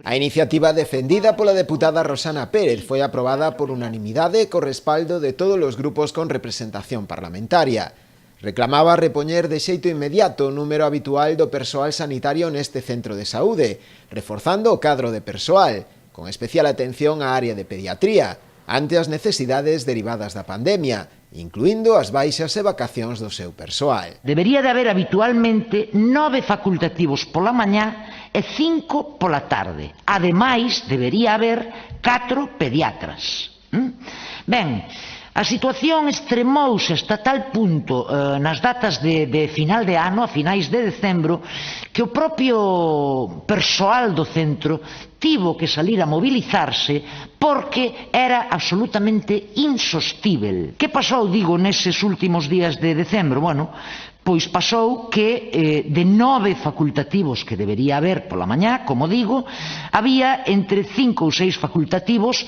A iniciativa defendida pola deputada Rosana Pérez foi aprobada por unanimidade co respaldo de todos os grupos con representación parlamentaria. Reclamaba repoñer de xeito inmediato o número habitual do persoal sanitario neste centro de saúde, reforzando o cadro de persoal, con especial atención á área de pediatría, ante as necesidades derivadas da pandemia, incluindo as baixas e vacacións do seu persoal. Debería de haber habitualmente 9 facultativos pola mañá e 5 pola tarde. Ademais, debería haber 4 pediatras. Ben, a situación extremouse hasta tal punto nas datas de final de ano, a finais de decembro, que o propio persoal do centro tivo que salir a mobilizarse porque era absolutamente insostível. Que pasou, digo, neses últimos días de decembro? Bueno, pois pasou que de 9 facultativos que debería haber pola mañá, como digo, había entre 5 ou 6 facultativos,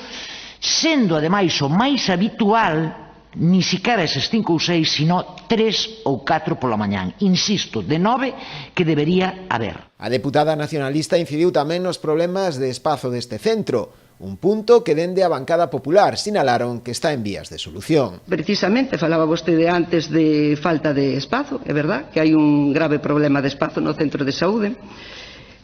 sendo ademais o máis habitual ni siquiera eses 5 ou 6, sino 3 ou 4 pola mañán. Insisto, de 9 que debería haber. A deputada nacionalista incidiu tamén nos problemas de espazo deste centro, un punto que dende a bancada popular sinalaron que está en vías de solución. Precisamente, falaba vostede antes de falta de espazo, é verdad que hai un grave problema de espazo no centro de saúde,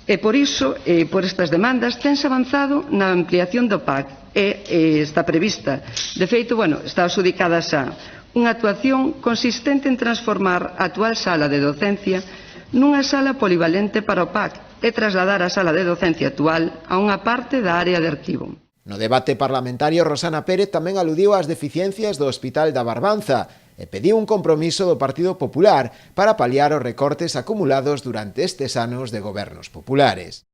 e por iso, por estas demandas, tense avanzado na ampliación do PAC e está prevista. De feito, está adxudicada xa unha actuación consistente en transformar a actual sala de docencia nunha sala polivalente para o PAC e trasladar a sala de docencia actual a unha parte da área de arquivo. No debate parlamentario, Rosana Pérez tamén aludiu ás deficiencias do Hospital da Barbanza e pediu un compromiso do Partido Popular para paliar os recortes acumulados durante estes anos de gobernos populares.